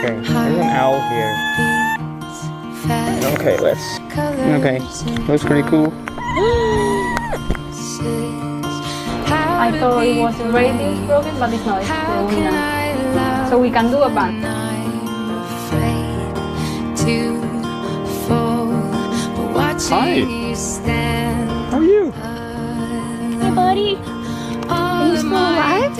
Okay, there's an owl here. Okay, okay, looks pretty cool. I thought it was the radius broken, but it's not, it's the luminance. So we can do a band. Hi! How are you? Hey buddy! Are you still alive?